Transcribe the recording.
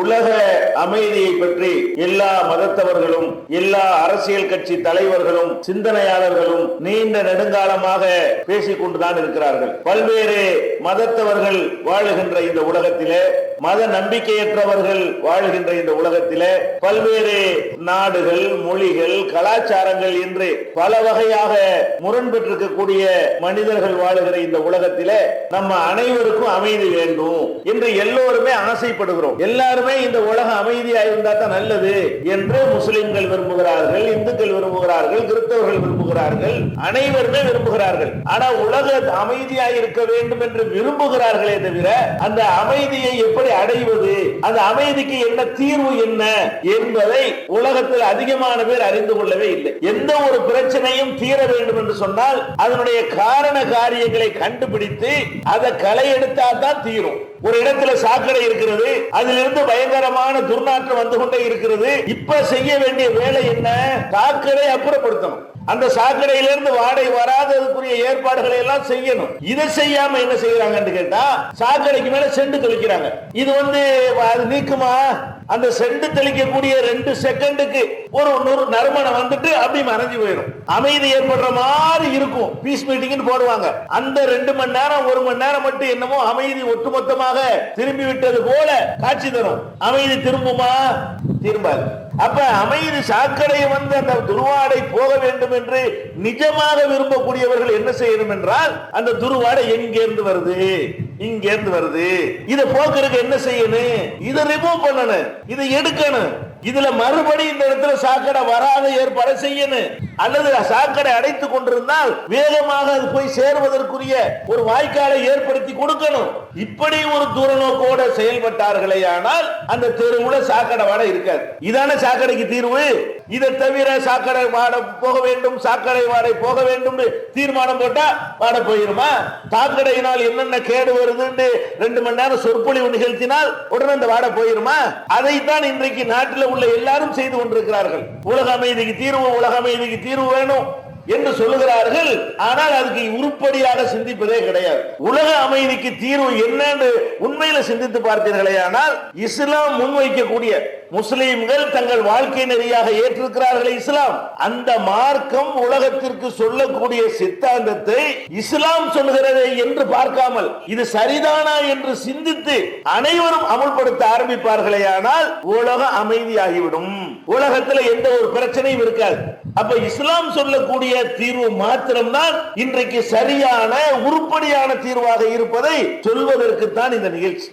உலக அமைதியை பற்றி எல்லா மதத்தவர்களும் எல்லா அரசியல் கட்சி தலைவர்களும் சிந்தனையாளர்களும் நீண்ட நெடுங்காலமாக பேசிக் கொண்டுதான் இருக்கிறார்கள். பல்வேறு மதத்தவர்கள் வாழுகின்ற இந்த உலகத்திலே, மத நம்பிக்கையற்றவர்கள் வாழுகின்ற இந்த உலகத்திலே, பல்வேறு நாடுகள், மொழிகள், கலாச்சாரங்கள் என்று பல வகையாக முரண்பட்டிருக்கக்கூடிய மனிதர்கள் வாழுகிற இந்த உலகத்திலே நம்ம அனைவருக்கும் அமைதி வேண்டும் என்று எல்லோருமே ஆசைப்படுகிறோம். எல்லாருமே இந்த உலகம் அமைதியாக இருந்தா தான் நல்லது என்று முஸ்லிம்கள் விரும்புகிறார்கள், இந்துக்கள் விரும்புகிறார்கள், கிறிஸ்தவர்கள் விரும்புகிறார்கள், அனைவருமே விரும்புகிறார்கள். ஆனா உலக அமைதியாக இருக்க வேண்டும் என்று விரும்புகிறார்களே தவிர அந்த அமைதியை எப்படி அடைவது, அந்த அமைதிக்கு என்ன தீர்வு என்ன என்பதை உலகத்தில் அதிகமான பேர் அறிந்து கொள்ளவே இல்லை. எந்த ஒரு பிரச்சனையும் தீர வேண்டும் என்று சொன்னால் அதனுடைய காரண காரியங்களை கண்டுபிடித்து அதை களை எடுத்தால் தான் தீரும். ஒரு இடத்துல சாக்கடை இருக்கிறது, அதிலிருந்து பயங்கரமான துர்நாற்றம் வந்து கொண்டே இருக்கிறது. இப்ப செய்ய வேண்டிய வேலை என்ன? சாக்கடை அப்புறப்படுத்தணும். அந்த சாக்கடையிலிருந்து வாடை வராததுக்குரிய ஏற்பாடுகளை எல்லாம் செய்யணும். இதை செய்யாம என்ன செய்யறாங்கன்னு கேட்டா சாக்கடைக்கு மேல செண்டு தெளிக்கிறாங்க. இது அது நீக்குமா? அந்த செண்டு தெளிக்கக்கூடிய 2 செகண்டுக்கு ஒரு நறுமணம் வந்துட்டு அப்படி மறைஞ்சு போயிடும். அமைதி ஏற்படுற மாதிரி இருக்கும். பீஸ் மீட்டிங் போடுவாங்க. அந்த 2 மணி நேரம் 1 மணி நேரம் மட்டும் என்னமோ அமைதி ஒட்டுமொத்தமாக திரும்பி விட்டது போல காட்சி தரும். அமைதி திரும்புமா? திரும்பாது. அப்ப அமைதி சாக்கடை அந்த துருவாடை போக வேண்டும் என்று நிஜமாக விரும்பக்கூடியவர்கள் என்ன செய்யணும் என்றால் அந்த துருவாடை எங்கிருந்து வருது, இங்கிருந்து வருது, இதை போக்குறதுக்கு என்ன செய்யணும்? இதை ரிமூவ் பண்ணணும், இதை எடுக்கணும். இதுல மறுபடி இந்த இடத்துல சாக்கடை வராத ஏற்பாடு செய்யணும். அல்லது சாக்கடை அடைத்துக் கொண்டிருந்தால் வேகமாக அது போய் சேர்வதற்குரிய ஒரு வாய்க்காலை ஏற்படுத்தி கொடுக்கணும். இப்படி ஒரு தூரநோக்கோட செயல்பட்டார்களே ஆனால் அந்த தெருவுல சாக்கடை வாடை இருக்காது. இதான சாக்கடைக்கு தீர்வு. இதை தவிர சாக்கடை வாடை போக வேண்டும், சாக்கடை வாடை போக வேண்டும் தீர்மானம் போட்டா வாடை போயிருமா? சாக்கடையினால் என்னென்ன கேடு வருது 2 மணி நேரம் சொற்பொழிவு நிகழ்த்தினால் உடனே அந்த வாடை போயிருமா? அதைத்தான் இன்றைக்கு நாட்டில் உள்ள எல்லாரும் செய்து கொண்டிருக்கிறார்கள். உலக அமைதிக்கு தீர்வு, உலக அமைதிக்கு தீர்வு வேணும் என்று சொல்லுகிறார்கள். ஆனால் அதுக்கு உருப்படியாக சிந்திப்பதே கிடையாது. உலக அமைதிக்கு தீர்வு என்னன்னு உண்மையில சிந்தித்து பார்த்தீர்களே ஆனால் இஸ்லாம் முன்வைக்கக்கூடிய, முஸ்லிம்கள் தங்கள் வாழ்க்கை நெறியாக ஏற்றிருக்கிறார்கள் இஸ்லாம், அந்த மார்க்கம் உலகத்திற்கு சொல்லக்கூடிய சித்தாந்தத்தை இஸ்லாம் சொல்லுகிறது என்று பார்க்காமல் இது சரிதானா என்று சிந்தித்து அனைவரும் அமுல்படுத்த ஆரம்பிப்பார்களே ஆனால் உலக அமைதியாகிவிடும். உலகத்தில் எந்த ஒரு பிரச்சனையும் இருக்காது. அப்ப இஸ்லாம் சொல்லக்கூடிய தீர்வு மாத்திரம்தான் இன்றைக்கு சரியான உருப்படியான தீர்வாக இருப்பதை சொல்வதற்கு தான் இந்த நிகழ்ச்சி.